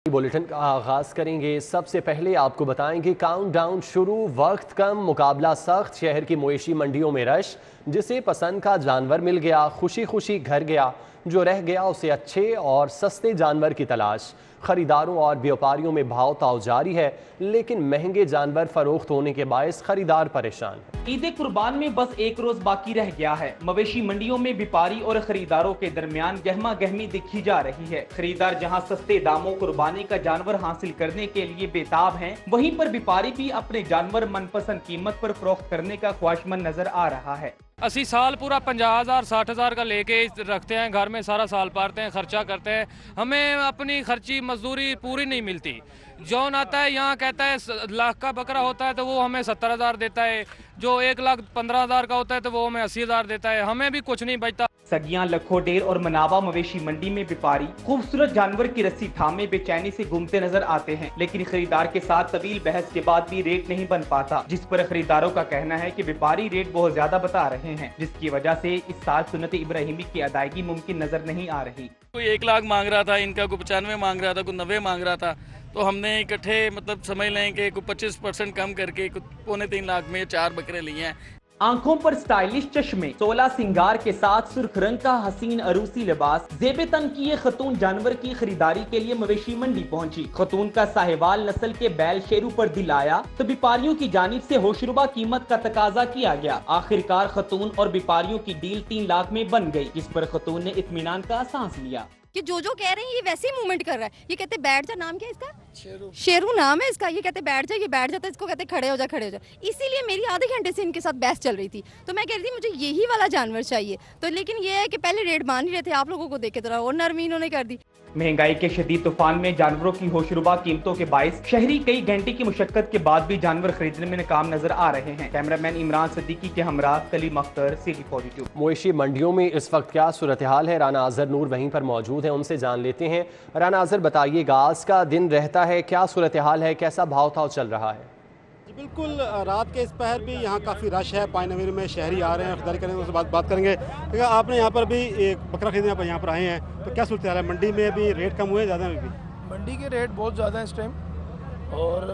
Bulletin का आगाज करेंगे। सबसे पहले आपको बताएंगे काउंट डाउन शुरू, वक्त कम, मुकाबला सख्त। शहर की मवेशी मंडियों में रश, जिसे पसंद का जानवर मिल गया खुशी खुशी घर गया, जो रह गया उसे अच्छे और सस्ते जानवर की तलाश। खरीदारों और व्यापारियों में भाव ताव जारी है, लेकिन महंगे जानवर फरोख्त होने के बायस खरीदार परेशान। ईद कुर्बान में बस एक रोज बाकी रह गया है। मवेशी मंडियों में व्यापारी और खरीदारों के दरमियान गहमा गहमी दिखी जा रही है। खरीदार जहां सस्ते दामों कुर्बानी का जानवर हासिल करने के लिए बेताब हैं, वहीं पर व्यापारी भी अपने जानवर मनपसंद कीमत पर फरोख्त करने का ख्वाहिशमंद नजर आ रहा है। 80 साल पूरा 50,000 60,000 का लेके रखते हैं घर में, सारा साल पालते हैं, खर्चा करते हैं, हमें अपनी खर्ची मजदूरी पूरी नहीं मिलती। जौन आता है यहाँ कहता है लाख का बकरा होता है तो वो हमें 70,000 देता है, जो 1,15,000 का होता है तो वो हमें 80,000 देता है, हमें भी कुछ नहीं बचता। सगियां, लखोडेर और मनावा मवेशी मंडी में व्यापारी खूबसूरत जानवर की रस्सी थामे बेचैनी से घूमते नजर आते हैं, लेकिन खरीदार के साथ तवील बहस के बाद भी रेट नहीं बन पाता, जिस पर खरीदारों का कहना है कि व्यापारी रेट बहुत ज्यादा बता रहे हैं, जिसकी वजह से इस साल सुन्नत इब्राहिमी की अदायगी मुमकिन नजर नहीं आ रही। कोई 1 लाख मांग रहा था, इनका कोई 95 मांग रहा था, कोई 90 मांग रहा था, तो हमने इकट्ठे मतलब समझ लें कि कोई 25% कम करके 3.25 लाख में 4 बकरे लिए हैं। आंखों पर स्टाइलिश चश्मे, 16 सिंगार के साथ सुर्ख रंग का हसीन अरूसी लिबास, जेबे तन की ये खतून जानवर की खरीदारी के लिए मवेशी मंडी पहुंची। खतून का साहिवाल नस्ल के बैल शेरू पर दिल आया तो व्यापारियों की जानिब से होशरुबा कीमत का तकाजा किया गया। आखिरकार खतून और व्यापारियों की डील 3 लाख में बन गई, जिस पर खतून ने इत्मीनान का सांस लिया कि जो कह रहे हैं ये वैसे ही मूवमेंट कर रहा है। ये कहते बैठ जा, नाम क्या है इसका? शेरू नाम है इसका। ये कहते बैठ जा, ये बैठ जाता है, इसको कहते खड़े हो जा खड़े हो जा। इसीलिए मेरी आधे घंटे से इनके साथ बहस चल रही थी, तो मैं कह रही थी मुझे यही वाला जानवर चाहिए, तो लेकिन ये है कि पहले रेट मान ही रहे थे, आप लोगों को देखे तो और नरमी इन्होंने कर दी। महंगाई के शदीद तूफान में जानवरों की होशरुबा कीमतों के बायस शहरी कई घंटे की मुशक्कत के बाद भी जानवर खरीदने में नाकाम नजर आ रहे हैं। कैमरामैन इमरान सिद्दीकी के हमरा सलीम अख्तर, सिटी 42। मवेशी मंडियों में इस वक्त क्या सूरत हाल है? राना अजहर नूर वहीं पर मौजूद है, उनसे जान लेते हैं। राना अजहर बताइएगा, आज का दिन रहता है, क्या सूरत हाल है, कैसा भाव ताव चल रहा है? बिल्कुल, रात के इस पहर भी यहाँ काफ़ी रश है। पाइन अमीर में शहरी आ रहे हैं, खरीदारी करेंगे, उससे बात करेंगे। देखिए, आपने यहाँ पर भी एक बकरा खरीदने आप यहाँ पर आए हैं, तो क्या सूरत हाल है? मंडी में भी रेट कम हुए, ज़्यादा में भी? मंडी के रेट बहुत ज़्यादा हैं इस टाइम, और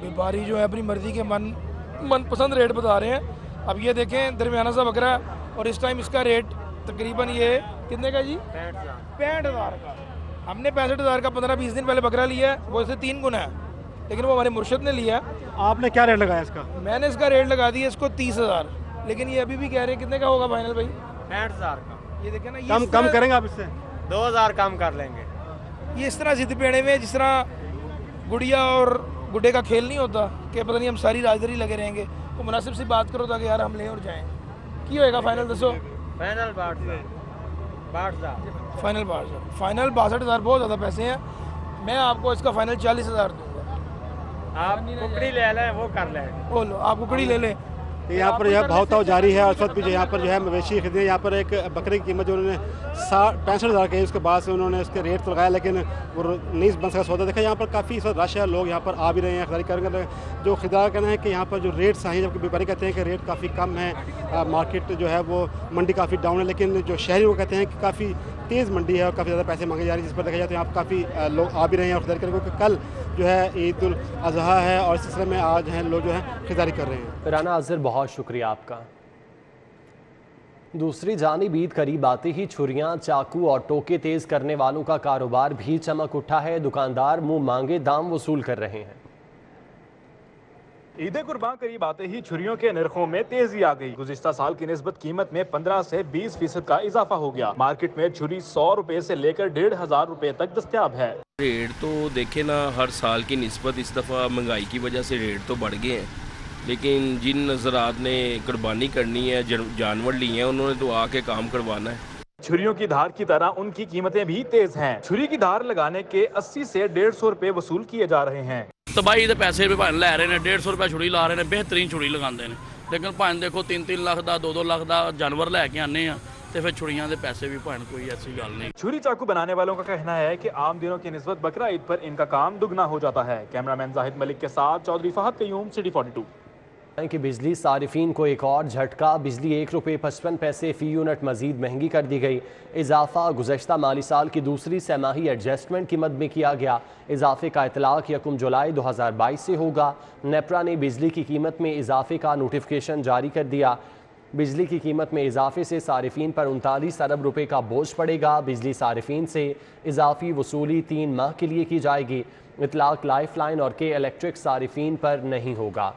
व्यापारी जो है अपनी मर्ज़ी के मनपसंद रेट बता रहे हैं। अब ये देखें, दरमियाना सा बकरा है और इस टाइम इसका रेट तकरीबन ये कितने का जी? 65,000 का। हमने 65,000 का 15-20 दिन पहले बकरा लिया है, वो इससे 3 गुना है, लेकिन वो हमारे मुर्शिद ने लिया। आपने क्या रेट लगाया इसका? मैंने इसका रेट लगा दिया इसको 30,000, लेकिन ये अभी भी कह रहे हैं कितने का होगा फाइनल भाई? 65,000 का। ये देखें ना, कम करेंगे आप इससे? 2,000 कम कर लेंगे। ये इस तरह जिद पेड़े में, जिस तरह गुड़िया और गुड्डे का खेल नहीं होता कि पता नहीं हम सारी राजदारी लगे रहेंगे। वो मुनासिब सी बात करो ताकि यार हम लें और जाएं। की होएगा फाइनल? दसो। फाइनल 62,000। फाइनल 62,000 बहुत ज़्यादा पैसे हैं। मैं आपको इसका फाइनल 40,000 दूँगा। आप कुकड़ी ले लें, वो कर लें। बोलो, आप कुकड़ी ले लें। यहाँ पर यह भाव ताव जारी है। और इस वक्त भी जो यहाँ पर जो है मवेशी खरीदे, यहाँ पर एक बकरे की कीमत जो उन्होंने 65,000 की, उसके बाद से उन्होंने इसके रेट तो लगाया, लेकिन वो नहीं बन सका सौदा। देखा, यहाँ पर काफ़ी इस वक्त रश है, लोग यहाँ पर आ भी रहे हैं, खरीदारी कर रहे हैं। जो खरीदार का कहना है कि यहाँ पर जो रेट्स हैं, जबकि व्यापारी कहते हैं कि रेट काफ़ी कम है, मार्केट जो है वो मंडी काफ़ी डाउन है, लेकिन जो शहरी वो कहते हैं कि काफ़ी तेज़ मंडी है और काफ़ी ज़्यादा पैसे मांगे जा रहे हैं, जिस पर देखा जाए तो यहाँ पर काफ़ी लोग आ भी रहे हैं और खरीदारी करेंगे, क्योंकि कल जो है ईद उल अज़हा है और इस सिलसिले में आज हैं लोग जो है खरीदारी कर रहे हैं। राना अजहर, बहुत शुक्रिया आपका। दूसरी जानिब ईद करीब आते ही छुरियां, चाकू और टोके तेज करने वालों का कारोबार भी चमक उठा है। दुकानदार मुंह मांगे दाम वसूल कर रहे हैं। ईद कुर्बान करीब आते ही छुरियों के नरखों में तेजी आ गई। गुज़िश्ता साल की निस्बत कीमत में 15 से 20% का इजाफा हो गया। मार्केट में छुरी 100 रुपए से लेकर 1,500 रुपए तक दस्तयाब है। रेट तो देखे ना, हर साल की निस्बत इस दफ़ा महंगाई की वजह से रेट तो बढ़ गए हैं, लेकिन जिन नज़रात ने कुर्बानी करनी है, जानवर लिए हैं, उन्होंने तो आके काम करवाना है। छुरियों की धार की तरह उनकी कीमतें भी तेज हैं। छुरी की धार लगाने के 80 से 150 रुपए वसूल किए जा रहे हैं। तबाही के पैसे भी भाई लै रहे हैं, 150 रुपए छुरी ला रहे हैं, बेहतरीन छुरी लगाते हैं, लेकिन भाई देखो 3-3 लाख का 2-2 लाख का जानवर लैके आने हैं, तो फिर छुरियां के पैसे भी भाई कोई ऐसी गल नहीं। छुरी चाकू बनाने वालों का कहना है कि आम दिनों की निस्बत बकरा ईद पर इनका काम दुगना हो जाता है। कैमरामैन जाहिद मलिक के साथ चौधरी फहद कयूम, सिटी 42। کہ بجلی صارفین کو ایک اور جھٹکا، بجلی 1 روپے 55 پیسے فی یونٹ مزید مہنگی کر دی گئی۔ اضافہ گزشتہ مالی سال کی دوسری سہ ماہی ایڈجسٹمنٹ کی مد میں کیا گیا۔ اضافے کا اطلاق 1 جولائی 2022 سے ہوگا۔ نیپرا نے بجلی کی قیمت میں اضافے کا نوٹیفیکیشن جاری کر دیا۔ بجلی کی قیمت میں اضافے سے صارفین پر 39 ارب روپے کا بوجھ پڑے گا۔ بجلی صارفین سے اضافی وصولی 3 ماہ کے لیے کی جائے گی۔ اطلاق لائف لائن اور کے الیکٹرک صارفین پر نہیں ہوگا۔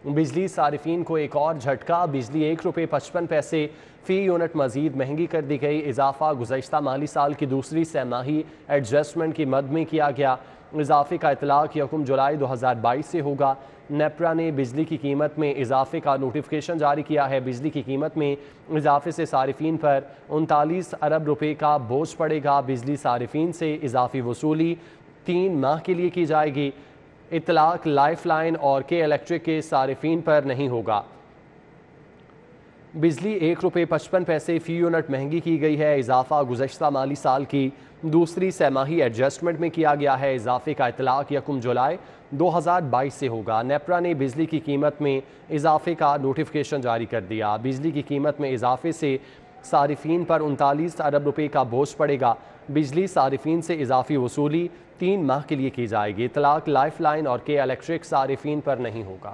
بجلی صارفین کو ایک اور جھٹکا، بجلی 1 روپے 55 پیسے فی یونٹ مزید مہنگی کر دی گئی۔ اضافہ گزشتہ مالی سال کی دوسری سہ ماہی ایڈجسٹمنٹ کی مد میں کیا گیا۔ اضافے کا اطلاق 1 جولائی 2022 سے ہوگا۔ نیپرا نے بجلی کی قیمت میں اضافے کا نوٹیفیکیشن جاری کیا ہے۔ بجلی کی قیمت میں اضافے سے صارفین پر 39 ارب روپے کا بوجھ پڑے گا۔ بجلی صارفین سے اضافی وصولی 3 ماہ کے لیے کی جائے گی۔ اطلاق لائف لائن اور کے الیکٹرک کے صارفین پر نہیں ہوگا۔ بجلی 1 روپے 55 پیسے فی یونٹ مہنگی کی گئی ہے۔ اضافہ گزشتہ مالی سال کی دوسری سہ ماہی ایڈجسٹمنٹ میں کیا گیا ہے۔ اضافے کا اطلاق 1 جولائی 2022 سے ہوگا۔ نیپرا نے بجلی کی قیمت میں اضافے کا نوٹیفیکیشن جاری کر دیا۔ بجلی کی قیمت میں اضافے سے صارفین پر 39 ارب روپے کا بوجھ پڑے گا۔ بجلی صارفین سے اضافی وصولی 3 ماہ کے لیے کی جائے گی۔ اطلاق لائف لائن اور کے الیکٹرک صارفین پر نہیں ہوگا۔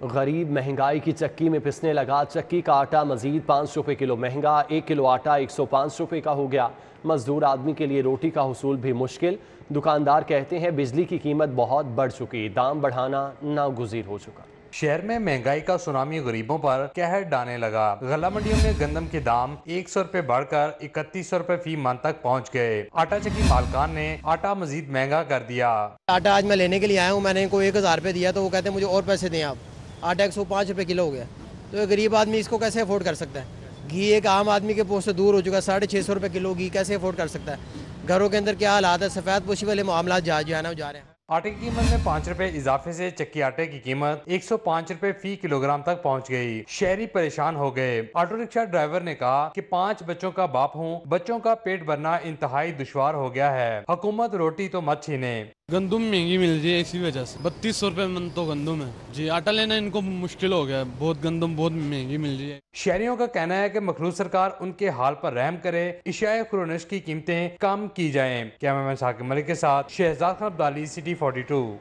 غریب مہنگائی کی چکی میں پسنے لگا، چکی کا آٹا مزید 5 روپے کلو مہنگا، 1 کلو آٹا 105 روپے کا ہو گیا۔ مزدور آدمی کے لیے روٹی کا حصول بھی مشکل۔ دکاندار کہتے ہیں بجلی کی قیمت بہت بڑھ چکی، دام بڑھانا ناگزیر ہو چکا۔ شہر میں مہنگائی کا سونامی غریبوں پر قہر ڈالنے لگا۔ غلہ منڈیوں میں گندم کے دام 100 روپے بڑھ کر 3100 روپے فی من تک پہنچ گئے۔ آٹا چکی مالکان نے آٹا مزید مہنگا کر دیا۔ آٹا آج میں لینے کے لیے آیا ہوں، میں نے ان کو 1000 روپے دیا تو وہ کہتے ہیں مجھے اور پیسے دیں آپ۔ آٹا 105 روپے کلو ہو گیا، تو ایک غریب آدمی اس کو کیسے افورڈ کر سکتا ہے؟ گھی ایک عام آدمی کے پوسٹ سے دور ہو چکا، 650 روپے کلو گھی کیسے افورڈ کر سکتا ہے؟ گھروں کے اندر کیا حالات ہے، سفید پوشی والے معاملات جو ہے نا وہ جا رہے ہیں۔ آٹے کی قیمت میں 5 روپے اضافے سے چکی آٹے کی قیمت 105 روپے فی کلو گرام تک پہنچ گئی۔ شہری پریشان ہو گئے۔ آٹو رکشہ ڈرائیور نے کہا کہ 5 بچوں کا باپ ہوں، بچوں کا پیٹ بھرنا انتہائی دشوار ہو گیا ہے۔ حکومت روٹی تو مت چھینے۔ گندم مہنگی مل رہی ہے اسی وجہ سے، 3200 روپے من تو گندم ہے جی۔ آٹا لینا ان کو مشکل ہو گیا ہے، بہت گندم بہت مہنگی مل رہی ہے۔ شہریوں کا کہنا ہے کہ مخلوق سرکار ان کے حال پر رحم کرے، اشیاء خورنش کی قیمتیں کم کی جائیں۔ کیمرہ ثاقب ملک کے ساتھ شہزاد خان عبدالی، سٹی 42۔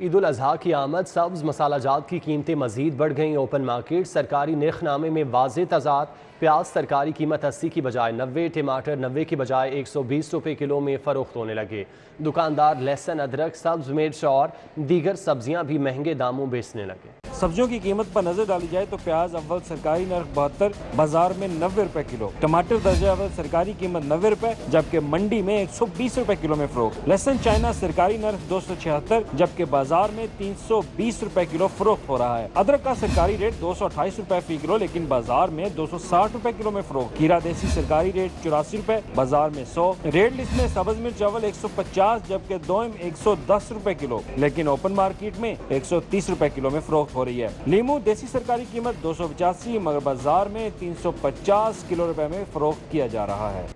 عید الاضحیٰ کی آمد، سبز مسالہ جات کی قیمتیں مزید بڑھ گئیں۔ اوپن مارکیٹ سرکاری نرخ نامے میں واضح تضاد، پیاز سرکاری قیمت 80 کی بجائے 90، ٹماٹر 90 کی بجائے 120 روپے کلو میں فروخت ہونے لگے۔ دکاندار لہسن، ادرک، سبز مرچ اور دیگر سبزیاں بھی مہنگے داموں بیچنے لگے۔ سبزیوں کی قیمت پر نظر ڈالی جائے تو پیاز اول سرکاری نرخ 72، بازار میں 90 روپے کلو۔ ٹماٹر درجہ اول سرکاری قیمت 90 روپے جبکہ منڈی میں 120 روپے کلو میں فروخت۔ لہسن چائنا سرکاری نرخ 276 جبکہ بازار میں 320 روپے کلو فروخت ہو رہا ہے۔ ادرک کا سرکاری ریٹ 228 روپے فی کلو لیکن بازار میں 260 روپے کلو میں فروخت۔ کھیرا دیسی سرکاری ریٹ 84 روپے، بازار میں 100۔ ریٹ لسٹ میں سبز مرچ اول 150 جبکہ دوئم 110 روپے کلو لیکن اوپن مارکیٹ میں 130 روپے کلو میں فروخت ہو رہی ہے۔ لیمو دیسی سرکاری قیمت 285 مگر بازار میں 350 کلو روپے میں فروخت کیا جا رہا ہے۔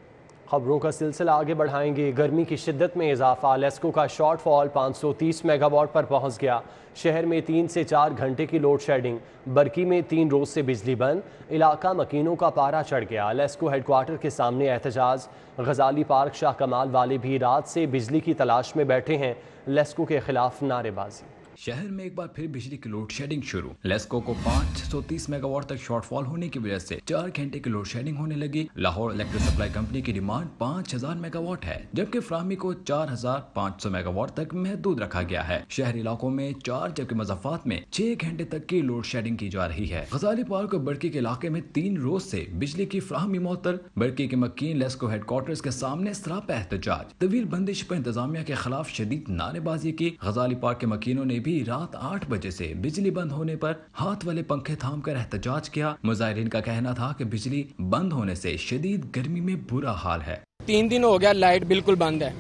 خبروں کا سلسلہ آگے بڑھائیں گے۔ گرمی کی شدت میں اضافہ، لیسکو کا شارٹ فال 530 میگا واٹ پر پہنچ گیا۔ شہر میں 3 سے 4 گھنٹے کی لوڈ شیڈنگ، برکی میں 3 روز سے بجلی بند، علاقہ مکینوں کا پارا چڑھ گیا۔ لیسکو ہیڈ کوارٹر کے سامنے احتجاج، غزالی پارک شاہ کمال والے بھی رات سے بجلی کی تلاش میں بیٹھے ہیں، لیسکو کے خلاف نعرے بازی۔ شہر میں ایک بار پھر بجلی کی لوڈ شیڈنگ شروع، لیسکو کو 530 میگا واٹ تک شارٹ فال ہونے کی وجہ سے 4 گھنٹے کی لوڈ شیڈنگ ہونے لگی۔ لاہور الیکٹرک سپلائی کمپنی کی ڈیمانڈ 5000 میگا واٹ ہے جبکہ فراہمی کو 4500 میگا واٹ تک محدود رکھا گیا ہے۔ شہری علاقوں میں 4 جبکہ مضافات میں 6 گھنٹے تک کی لوڈ شیڈنگ کی جا رہی ہے۔ غزالی پارک اور برکی کے علاقے میں 3 روز سے بجلی کی فراہمی معطل، برکی کے مکین لیسکو ہیڈ کوارٹرز کے سامنے سراپا احتجاج، طویل بندش پر انتظامیہ کے خلاف شدید نعرے بازی کی۔ غزالی پارک کے مکینوں نے بھی رات 8 بجے سے بجلی بند ہونے پر ہاتھ والے پنکھے تھام کر احتجاج کیا۔ مظاہرین کا کہنا تھا کہ بجلی بند ہونے سے شدید گرمی میں برا حال ہے۔ 3 دن ہو گیا لائٹ بالکل بند ہے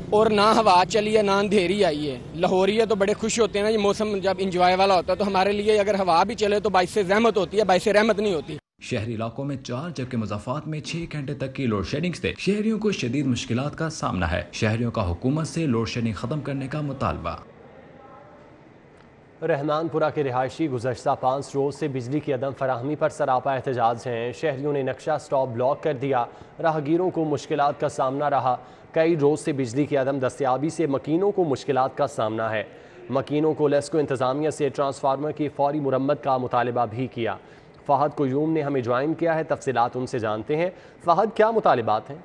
اور نہ ہوا چلی ہے نہ اندھیری آئی ہے۔ لاہوری ہے تو بڑے خوش ہوتے ہیں نا، یہ موسم جب انجوائے والا ہوتا ہے تو ہمارے لیے اگر ہوا بھی چلے تو باعث زحمت ہوتی ہے، باعث رحمت نہیں ہوتی۔ شہری علاقوں میں 4 جبکہ مضافات میں 6 گھنٹے تک کی لوڈ شیڈنگ سے شہریوں کو شدید مشکلات کا سامنا ہے۔ شہریوں کا حکومت سے لوڈ شیڈنگ ختم کرنے کا مطالبہ۔ رحمان پورہ کے رہائشی گزشتہ 5 روز سے بجلی کی عدم فراہمی پر سراپا احتجاج ہیں۔ شہریوں نے نقشہ سٹاپ بلاک کر دیا، راہگیروں کو مشکلات کا سامنا رہا۔ کئی روز سے بجلی کی عدم دستیابی سے مکینوں کو مشکلات کا سامنا ہے۔ مکینوں کو لیسکو انتظامیہ سے ٹرانسفارمر کی فوری مرمت کا مطالبہ بھی کیا۔ فہد قیوم نے ہمیں جوائن کیا ہے، تفصیلات ان سے جانتے ہیں۔ فہد، کیا مطالبات ہیں؟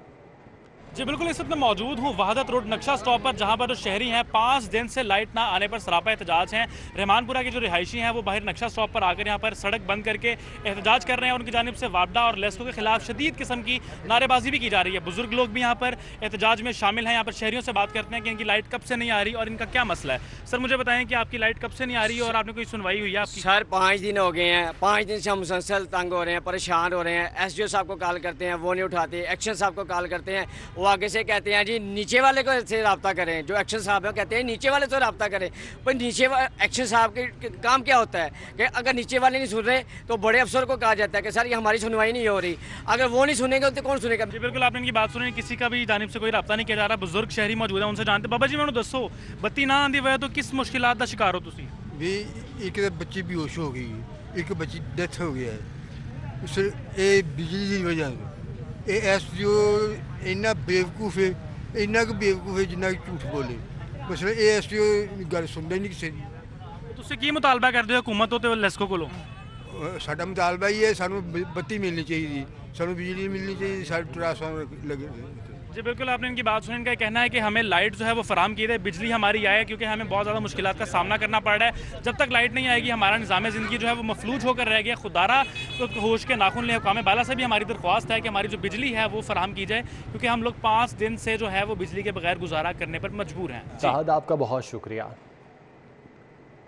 جی بالکل، اس وقت میں موجود ہوں وحدت روڈ نقشہ سٹاپ پر، جہاں پر جو شہری ہیں 5 دن سے لائٹ نہ آنے پر سراپا احتجاج ہیں۔ رحمان پورہ کے جو رہائشی ہیں وہ باہر نقشہ سٹاپ پر آ کر یہاں پر سڑک بند کر کے احتجاج کر رہے ہیں، اور ان کی جانب سے واپڈا اور لیسکو کے خلاف شدید قسم کی نعرے بازی بھی کی جا رہی ہے۔ بزرگ لوگ بھی یہاں پر احتجاج میں شامل ہیں۔ یہاں پر شہریوں سے بات کرتے ہیں کہ ان کی لائٹ کب سے نہیں آ رہی اور ان کا کیا مسئلہ ہے۔ سر مجھے بتائیں کہ آپ کی لائٹ کب سے نہیں آ رہی اور آپ نے کوئی سنوائی ہوئی ہے آپ کی؟ سر 5 دن ہو گئے ہیں، 5 دن سے ہم مسلسل تنگ ہو رہے ہیں، پریشان ہو رہے ہیں۔ ایس ڈی او صاحب کو کال کرتے ہیں، وہ نہیں اٹھاتے۔ ایکشن صاحب کو کال کرتے ہیں، وہ آگے سے کہتے ہیں جی نیچے والے کو سے رابطہ کریں۔ جو ایکشن صاحب ہیں کہتے ہیں نیچے والے سے رابطہ کریں، پر نیچے ایکشن صاحب کے کام کیا ہوتا ہے کہ اگر نیچے والے نہیں سن رہے تو بڑے افسر کو کہا جاتا ہے کہ سر یہ ہماری سنوائی نہیں ہو رہی۔ اگر وہ نہیں سنیں گے تو کون سنے گا؟ جی بالکل، آپ نے ان کی بات سنی، کسی کا بھی جانب سے کوئی رابطہ نہیں کیا جا رہا۔ بزرگ شہری موجود ہیں، ان سے جانتے۔ بابا جی میں دسو بتی نہ آندی وجہ تو کس مشکلات کا شکار ہو تسی؟ بھی ایک بچی بے ہوش ہو گئی، ایک بچی ڈیتھ ہو گیا ہے، اس اے بجلی کی وجہ سے۔ اے ایس ڈی او اینا بیوقوف ہے، اینا کو بیوقوف ہے جنہ جھوٹ بولے۔ مثلا اے ایس ڈی او گل سنتا ہی نہیں کسی دی۔ تسی کی مطالبہ کرتے ہو حکومت تے لیسکو کولو؟ ساڈا مطالبہ یہ ہے سانو بتی ملنی چاہیے، سانو بجلی ملنی چاہیے، سارے ٹرانسفارمر لگے۔ جی بالکل، آپ نے ان کی بات سنی۔ ان کا کہنا ہے کہ ہمیں لائٹ جو ہے وہ فراہم کی جائے، بجلی ہماری آئے، کیونکہ ہمیں بہت زیادہ مشکلات کا سامنا کرنا پڑ رہا ہے۔ جب تک لائٹ نہیں آئے گی ہمارا نظام زندگی جو ہے وہ مفلوج ہو کر رہ گیا۔ خدارہ ہوش کے ناخن لے، حکام بالا سے بھی ہماری درخواست ہے کہ ہماری جو بجلی ہے وہ فراہم کی جائے، کیونکہ ہم لوگ 5 دن سے جو ہے وہ بجلی کے بغیر گزارا کرنے پر مجبور ہیں۔ فہد، آپ کا بہت شکریہ۔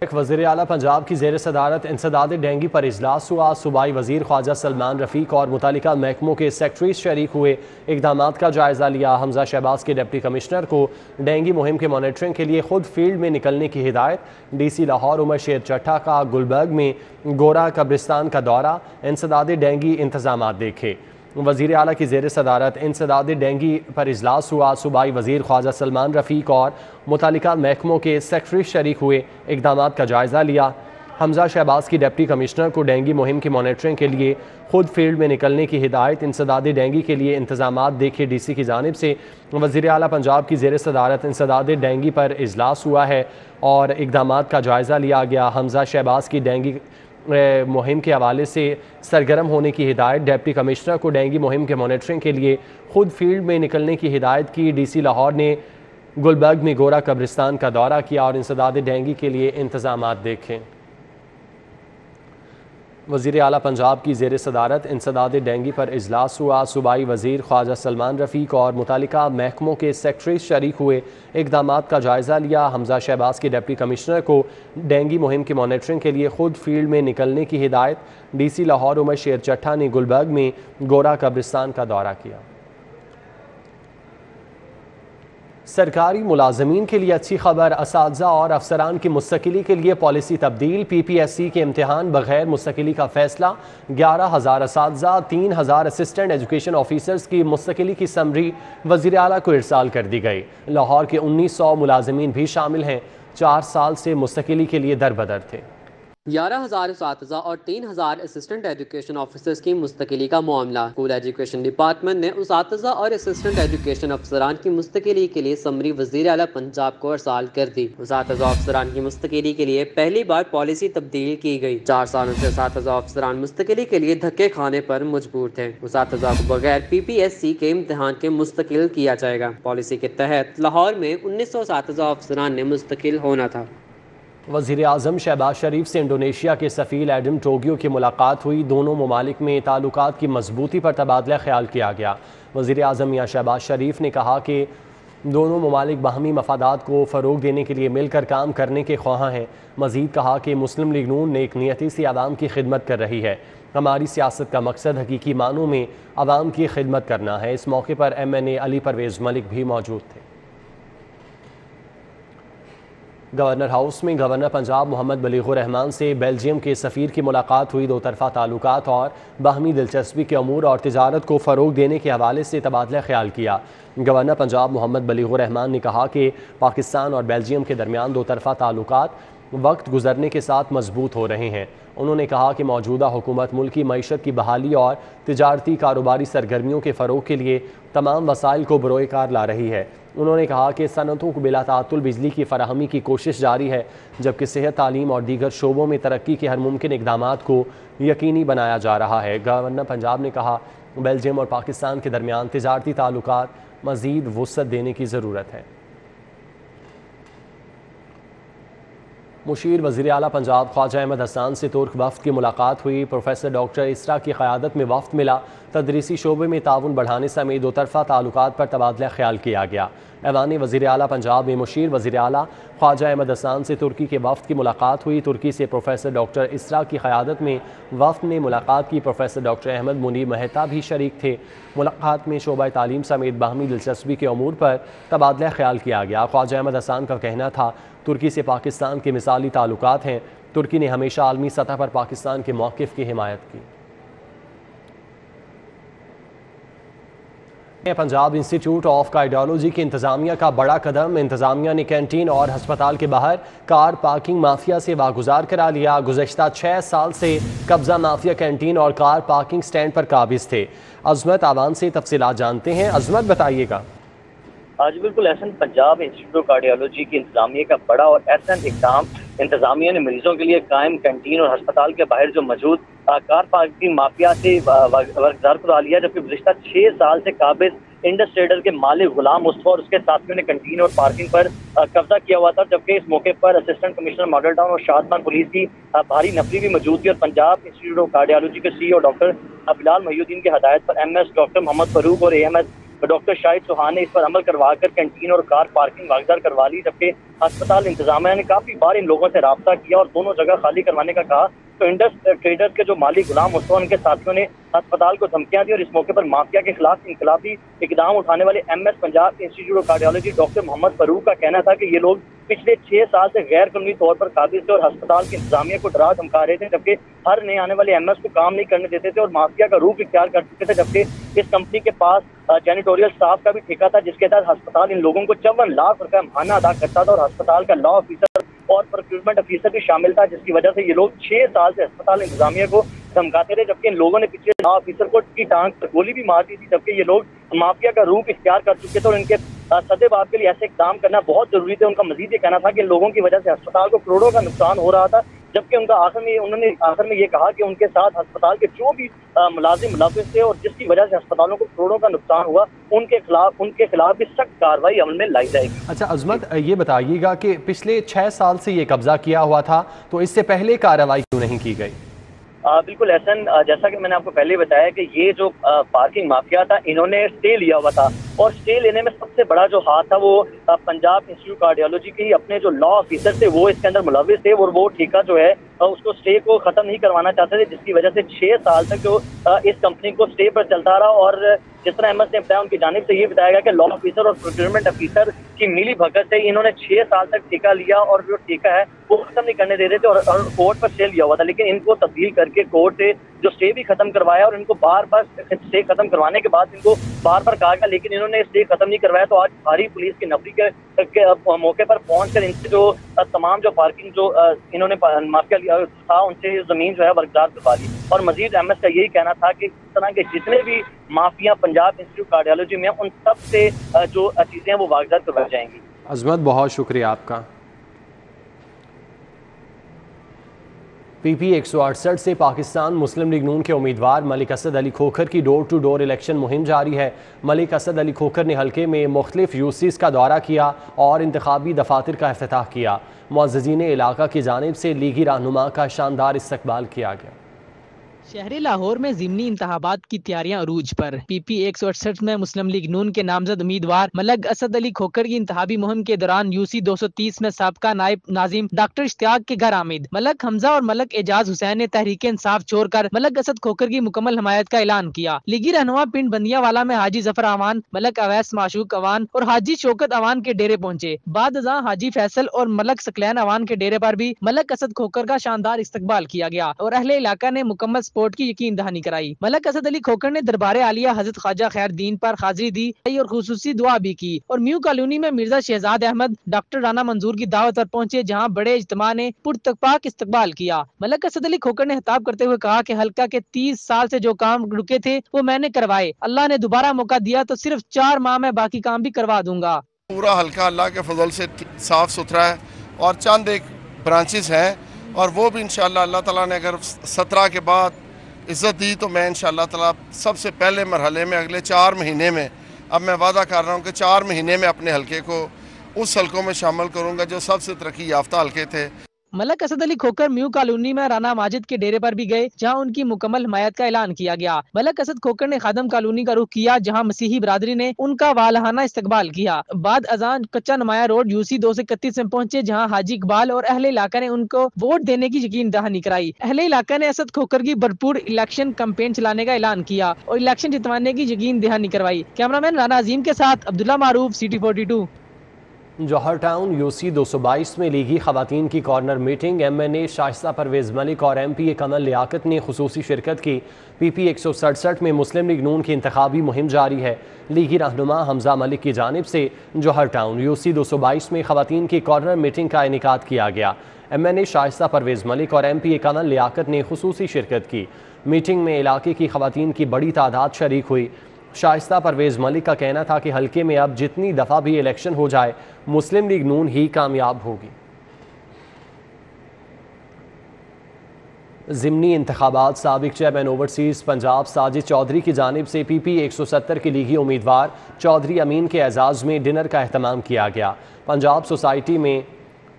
وزیر اعلیٰ پنجاب کی زیر صدارت انسداد ڈینگی پر اجلاس ہوا۔ صوبائی وزیر خواجہ سلمان رفیق اور متعلقہ محکموں کے سیکرٹریز شریک ہوئے، اقدامات کا جائزہ لیا۔ حمزہ شہباز کے ڈپٹی کمشنر کو ڈینگی مہم کے مانیٹرنگ کے لیے خود فیلڈ میں نکلنے کی ہدایت۔ ڈی سی لاہور عمر شیر چٹھا کا گلبرگ میں گورا قبرستان کا دورہ، انسداد ڈینگی انتظامات دیکھے۔ وزیر اعلیٰ کی زیر صدارت انسداد ڈینگی پر اجلاس ہوا۔ صوبائی وزیر خواجہ سلمان رفیق اور متعلقہ محکموں کے سیکرٹری شریک ہوئے، اقدامات کا جائزہ لیا۔ حمزہ شہباز کی ڈپٹی کمشنر کو ڈینگی مہم کی مانیٹرنگ کے لیے خود فیلڈ میں نکلنے کی ہدایت۔ انسداد ڈینگی کے لیے انتظامات دیکھے۔ ڈی سی کی جانب سے وزیر اعلیٰ پنجاب کی زیر صدارت انسداد ڈینگی پر اجلاس ہوا ہے اور اقدامات کا جائزہ لیا گیا۔ حمزہ شہباز کی ڈینگی مہم کے حوالے سے سرگرم ہونے کی ہدایت۔ ڈپٹی کمشنر کو ڈینگی مہم کے مانیٹرنگ کے لیے خود فیلڈ میں نکلنے کی ہدایت کی۔ ڈی سی لاہور نے گلبرگ میں گورا قبرستان کا دورہ کیا اور انسداد ڈینگی کے لیے انتظامات دیکھے۔ وزیر اعلیٰ پنجاب کی زیر صدارت انسداد ڈینگی پر اجلاس ہوا۔ صوبائی وزیر خواجہ سلمان رفیق اور متعلقہ محکموں کے سیکرٹری شریک ہوئے، اقدامات کا جائزہ لیا۔ حمزہ شہباز کے ڈپٹی کمشنر کو ڈینگی مہم کی مانیٹرنگ کے لیے خود فیلڈ میں نکلنے کی ہدایت۔ ڈی سی لاہور عمر شیر چٹھا نے گلبرگ میں گورا قبرستان کا دورہ کیا۔ سرکاری ملازمین کے لیے اچھی خبر، اساتذہ اور افسران کی مستقلی کے لیے پالیسی تبدیل۔ پی پی ایس سی کے امتحان بغیر مستقلی کا فیصلہ۔ 11,000 اساتذہ، 3,000 اسسٹنٹ ایجوکیشن آفیسرز کی مستقلی کی سمری وزیر اعلیٰ کو ارسال کر دی گئی۔ لاہور کے 1,900 ملازمین بھی شامل ہیں، 4 سال سے مستقلی کے لیے دربدر تھے۔ 11,000 اساتذہ اور 3,000 اسسٹنٹ ایجوکیشن آفیسرز کی مستقلی کا معاملہ۔ اسکول ایجوکیشن ڈپارٹمنٹ نے اساتذہ اور اسسٹنٹ ایجوکیشن افسران کی مستقلی کے لیے سمری وزیر اعلیٰ پنجاب کو ارسال کر دی۔ اساتذہ افسران کی مستقلی کے لیے پہلی بار پالیسی تبدیل کی گئی۔ 4 سالوں سے اساتذہ افسران مستقلی کے لیے دھکے کھانے پر مجبور تھے۔ اساتذہ کو بغیر پی پی ایس سی کے امتحان کے مستقل کیا جائے گا۔ پالیسی کے تحت لاہور میں 1,900 اساتذہ افسران نے مستقل ہونا تھا۔ وزیر اعظم شہباز شریف سے انڈونیشیا کے سفیر ایڈم ٹوگیو کی ملاقات ہوئی۔ دونوں ممالک میں تعلقات کی مضبوطی پر تبادلہ خیال کیا گیا۔ وزیر اعظم میاں شہباز شریف نے کہا کہ دونوں ممالک باہمی مفادات کو فروغ دینے کے لیے مل کر کام کرنے کے خواہاں ہیں۔ مزید کہا کہ مسلم لیگ نون نیک نیتی سے عوام کی خدمت کر رہی ہے۔ ہماری سیاست کا مقصد حقیقی معنوں میں عوام کی خدمت کرنا ہے۔ اس موقع پر MNA علی پرویز ملک بھی موجود تھے۔ گورنر ہاؤس میں گورنر پنجاب محمد بلیغ الرحمان سے بیلجیم کے سفیر کی ملاقات ہوئی۔ 2 طرفہ تعلقات اور باہمی دلچسپی کے امور اور تجارت کو فروغ دینے کے حوالے سے تبادلہ خیال کیا۔ گورنر پنجاب محمد بلیغ الرحمان نے کہا کہ پاکستان اور بیلجیم کے درمیان 2 طرفہ تعلقات वक्त गुजरने के साथ मजबूत हो रहे हैं। उन्होंने कहा कि मौजूदा हुकूमत मुल्की मईशत की बहाली और तिजारती कारोबारी सरगर्मियों के फ़रोग के लिए तमाम वसाइल को बरोए कार ला रही है। उन्होंने कहा कि सनतों को बिला तातुल बिजली की फराहमी की कोशिश जारी है, जबकि सेहत, तालीम और दीगर शोबों में तरक्की के हर मुमकिन इक़दामात को यकीनी बनाया जा रहा है। गवर्नर पंजाब ने कहा बेल्जियम और पाकिस्तान के दरमियान तिजारती ताल्लुकात मज़ीद वुसअत देने की ज़रूरत है। मुशीर वज़ीर आला पंजाब ख्वाजा अहमद हसन से तुर्क वफ़द की मुलाकात हुई। प्रोफेसर डॉक्टर इसरा की क़यादत में वफ़द मिला। तदरीसी शोबे में ताउन बढ़ाने समेत दो तरफ़ा ताल्लुकात पर तबादला ख्याल किया गया। ऐवान वज़ीर आला पंजाब में मुशीर वज़ीर आला ख्वाजा अहमद हसन से तुर्की के वफ़द की मुलाकात हुई। तुर्की से प्रोफेसर डॉक्टर इसरा की क़यादत में वफ़द ने मुलाकात की। प्रोफेसर डॉक्टर अहमद मुनीर मेहता भी शरीक थे। मुलाकात में शोबा तालीम समेत बाहमी दिलचस्पी के अमूर पर तबादला ख्याल किया गया। ख्वाजा अहमद हसन का कहना था तुर्की से पाकिस्तान के मिसाली ताल्लुकात हैं। तुर्की ने हमेशा आलमी सतह पर पाकिस्तान के मौक़िफ़ की हिमायत की। पंजाब इंस्टीट्यूट ऑफ कार्डियोलॉजी की इंतज़ामिया का बड़ा कदम। इंतज़ामिया ने कैंटीन और हस्पताल के बाहर कार पार्किंग माफिया से वागुजार करा लिया। गुज़श्ता 6 साल से कब्ज़ा माफिया कैंटीन और कार पार्किंग स्टैंड पर काबिज थे। अज़मत आवान से तफसीलात जानते हैं। अज़मत, बताइएगा। आज बिल्कुल Ehsan, Punjab Institute of Cardiology की इंतजामिया का बड़ा और एहसन इक़दाम। इंतजामिया ने मरीजों के लिए कायम कैंटीन और हस्पताल के बाहर जो मौजूद कार पार्किंग माफिया से वागुजार करा लिया, जबकि गुज़श्ता 6 साल से काबिज इंडस ट्रेडर के मालिक गुलाम मुस्तफा और उसके साथियों ने कैंटीन और पार्किंग पर कब्जा किया हुआ था। जबकि इस मौके पर असिस्टेंट कमिश्नर मॉडल टाउन और शादमान पुलिस की भारी नफरी भी मौजूद थी। और पंजाब इंस्टीट्यूट ऑफ कार्डियोलॉजी के CEO डॉक्टर बिलाल मोहिउद्दीन की हदायत पर MS डॉक्टर मोहम्मद फरूक और AMS डॉक्टर शाहिद चौहान ने इस पर अमल करवाकर कैंटीन और कार पार्किंग वागुजार करवा ली। जबकि अस्पताल इंतजामिया ने काफ़ी बार इन लोगों से रब्ता किया और दोनों जगह खाली करवाने का कहा, तो इंडस ट्रेडर्स के जो मालिक गुलाम मुस्तफा उनके साथियों ने अस्पताल को धमकियां दी। और इस मौके पर माफिया के खिलाफ इनकलाबी इकदाम उठाने वाले MS Punjab Institute of Cardiology doctor Mohammad Farooq का कहना था कि ये लोग पिछले 6 साल से गैर कानूनी तौर पर काबिज थे और अस्पताल की इंतजामिया को डरा धमका रहे थे, जबकि हर नए आने वाले MS को काम नहीं करने देते थे और माफिया का रूप इख्तियार कर चुके थे। जबकि इस कंपनी के पास जैनिटोरियल स्टाफ का भी ठेका था, जिसके तहत अस्पताल इन लोगों को 54 लाख रुपए माहाना अदा करता था और अस्पताल का लॉ ऑफिसर और प्रोक्यूरमेंट ऑफिसर भी शामिल था, जिसकी वजह से ये लोग 6 साल से अस्पताल इंतजामिया को धमकाते रहे। जबकि इन लोगों ने पिछले लॉ ऑफिसर को की टांग पर गोली भी मार दी थी। जबकि ये लोग माफिया का रूप इख्तियार कर चुके थे और इनके सदेबाब के लिए ऐसे इक़दाम करना बहुत जरूरी थे। उनका मजीद ये कहना था कि इन लोगों की वजह से अस्पताल को करोड़ों का नुकसान हो रहा था। जबकि उनका उन्होंने आखिर में ये कहा कि उनके साथ अस्पताल के जो भी मुलाजिम मुलविस थे और जिसकी वजह से अस्पतालों को करोड़ों का नुकसान हुआ, उनके खिलाफ भी सख्त कार्रवाई अमल में लाई जाएगी। अच्छा अज़मत, ये बताइएगा कि पिछले 6 साल से ये कब्जा किया हुआ था, तो इससे पहले कार्रवाई क्यों नहीं की गई? बिल्कुल एहसन, जैसा कि मैंने आपको पहले बताया कि ये जो पार्किंग माफिया था, इन्होंने स्टे लिया हुआ था और स्टे लेने में सबसे बड़ा जो हाथ था वो पंजाब इंस्टीट्यूट कार्डियोलॉजी के ही अपने जो लॉ ऑफिसर थे वो इसके अंदर मुलविस थे और वो ठेका जो है उसको स्टे को खत्म नहीं करवाना चाहते थे, जिसकी वजह से 6 साल तक जो इस कंपनी को स्टे पर चलता रहा। और जिस तरह MS ने बताया, उनकी जानिब से ये बताया गया कि लॉ ऑफिसर और प्रोक्यूरमेंट ऑफिसर की मिली भगत से इन्होंने 6 साल तक ठेका लिया और जो ठेका है वो खत्म नहीं करने दे रहे थे और कोर्ट पर स्टे लिया हुआ था। लेकिन इनको तब्दील करके कोर्ट से जो स्टे भी खत्म करवाया और इनको बार बार स्टे खत्म करवाने के बाद इनको बार बार कहा गया, लेकिन इन्होंने स्टे खत्म नहीं करवाया। तो आज भारी पुलिस की नफरी के मौके पर पहुंचकर इनसे जो तमाम जो पार्किंग जो इन्होंने माफिया लिया था उनसे जमीन जो है वागुजार करवा ली। और मजीद MS का यही कहना था कि इस तरह के जितने भी माफिया पंजाब इंस्टीट्यूट कार्डियोलॉजी में उन सब से जो चीजें वो वागुजार करवाई जाएंगी। अज़मत, बहुत शुक्रिया आपका। PP 168 से पाकिस्तान मुस्लिम लीग नून के उम्मीदवार मलिक असद अली खोखर की डोर टू डोर इलेक्शन मुहिम जारी है। मलिक असद अली खोखर ने हल्के में मुख्तलिफ यूसीस का दौरा किया और इंतखाबी दफातर का इफ्तिताह किया। मुअज़्ज़िज़ीन इलाका की जानिब से लीगी रहनुमा का शानदार इस्तकबाल किया गया। शहर लाहौर में ज़िमनी इंतखाबात की तैयारियां अरूज पर। PP 168 में मुस्लिम लीग नून के नामजद उम्मीदवार मलिक असद अली खोखर की इंतखाबी मुहिम के दौरान UC 230 में साबका नायब नाजिम डॉक्टर इश्तियाक के घर आमिद मलिक हमजा और मलिक एजाज हुसैन ने तहरीक इंसाफ छोड़कर मलिक असद खोखर की मुकम्मल हमायत का ऐलान किया। लीगी रहनुमा पिंड बंदियावाला में हाजी जफर अवान, मलिक अवैस माशूक अवान और हाजी शौकत अवान के डेरे पहुंचे। बाद हाजी फैसल और मलिक सकलैन अवान के डेरे पर भी मलिक असद खोखर का शानदार इस्तकबाल किया गया और अहले इलाका ने मुकम्मल सपोर्ट की यकीन दहानी कराई। मलक असद अली खोखर ने दरबार आलिया हजरत ख्वाजा खैरुद्दीन पर हाजिरी दी और खुसूसी दुआ भी की और म्यू कॉलोनी में मिर्जा शहजाद अहमद डॉक्टर राना मंजूर की दावत पर पहुंचे, जहां बड़े इज्तिमा ने पुरतकपाक इस्तकबाल किया। मलक असद अली खोखर ने खिताब करते हुए कहा कि हल्का के 30 साल से जो काम रुके थे वो मैंने करवाए, अल्लाह ने दोबारा मौका दिया तो सिर्फ 4 माह में बाकी काम भी करवा दूंगा। पूरा हल्का अल्लाह के फजल से साफ सुथरा है और चंद एक ब्रांचेस हैं और वो भी इंशाअल्लाह अल्लाह ताला ने अगर 17 के बाद इज़्ज़त दी तो मैं इंशाअल्लाह ताला सबसे पहले मरहले में अगले 4 महीने में अब मैं वादा कर रहा हूँ कि 4 महीने में अपने हल्के को उस हल्कों में शामिल करूँगा जो सबसे तरक्की याफ्ता हल्के थे। मलक असद अली खोखर म्यू कॉलोनी में राना माजिद के डेरे पर भी गए, जहां उनकी मुकम्मल हिमायत का ऐलान किया गया। मलक असद खोखर ने खादम कॉलोनी का रुख किया, जहां मसीही बरादरी ने उनका वालहाना इस्तकबाल किया। बाद अजान कच्चा नुमाया रोड यूसी 231 में पहुंचे, जहां हाजी इकबाल और अहले इलाका ने उनको वोट देने की यकीन दहानी कराई। अहले इलाका ने असद खोखर की भरपूर इलेक्शन कैंपेन चलाने का ऐलान किया और इलेक्शन जितवाने की यकीन दहानी करवाई। कैमरामैन राना अजीम के साथ Abdullah Maroof, city 42। Johar town UC 222 में लीगी खवातीन की corner meeting. MNA Shaista Parvez Malik और MP कमल लियाकत ने खुसूसी शिरकत की। PP 167 में मुस्लिम लीग नून की इंतखाबी मुहिम जारी है। लीगी रहनुमा हमजा मलिक की जानिब से जौहर टाउन यूसी 222 में खवातीन की कॉर्नर मीटिंग का इनेकाद किया गया। MNA शाइस्ता परवेज़ मलिक और MP कमल लियाकत ने खुसूसी शिरकत की। मीटिंग में इलाके की खवातीन की बड़ी तादाद शरीक हुई। शाइस्ता परवेज़ मलिक का कहना था कि हल्के में अब जितनी दफ़ा भी इलेक्शन हो जाए मुस्लिम लीग नून ही कामयाब होगी। ज़िमनी इंतखाबात साबिक चेयरमैन ओवरसीज़ पंजाब साजिद चौधरी की जानिब से PP 170 के लीगी उम्मीदवार चौधरी अमीन के एजाज़ में डिनर का अहतमाम किया गया। पंजाब सोसाइटी में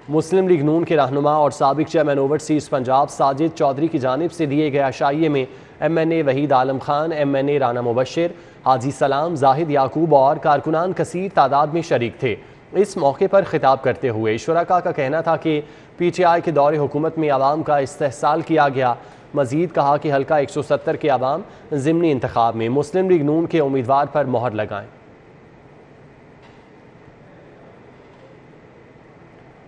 मुस्लिम लीग नून के रहनुमा और साबिक चेयरमैन ओवरसीज़ पंजाब साजिद चौधरी की जानिब से दिए गए अशाइये में MNA वहीद आलम खान, MNA राना मुबशिर, हाजी सलाम, जाहिद याकूब और कारकुनान कसीर तादाद में शरीक थे। इस मौके पर खिताब करते हुए शुरका का कहना था कि PTI के दौरे हुकूमत में आवाम का इस्तेहसाल किया गया। मजीद कहा कि हल्का 170 के आवाम ज़िमनी इंतखाब में मुस्लिम लीग नून के उम्मीदवार पर मोहर लगाएं।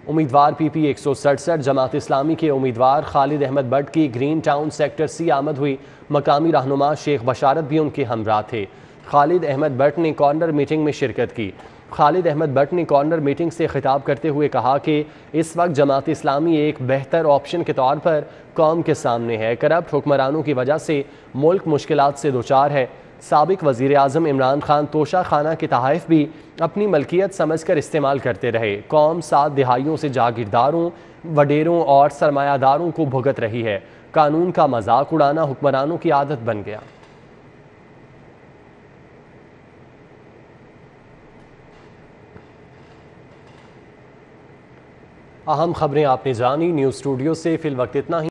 उम्मीदवार PP 167 जमात इस्लामी के उम्मीदवार खालिद अहमद बट की ग्रीन टाउन सेक्टर C आमद हुई। मकामी रहनुमा शेख बशारत भी उनके हमरा थे। खालिद अहमद बट ने कॉर्नर मीटिंग में शिरकत की। खालिद अहमद बट ने कॉर्नर मीटिंग से खिताब करते हुए कहा कि इस वक्त जमात इस्लामी एक बेहतर ऑप्शन के तौर पर कौम के सामने है। करप्ट हुक्मरानों की वजह से मुल्क मुश्किलात से दोचार है। साबिक वज़ीर आज़म इमरान खान तोशा खाना के तहाइफ भी अपनी मलकियत समझकर इस्तेमाल करते रहे। कौम 7 दिहाइयों से जागीरदारों, वडेरों और सरमायादारों को भुगत रही है। कानून का मजाक उड़ाना हुक्मरानों की आदत बन गया। अहम खबरें आपने जानी। न्यूज़ स्टूडियो से फिल वक्त इतना ही।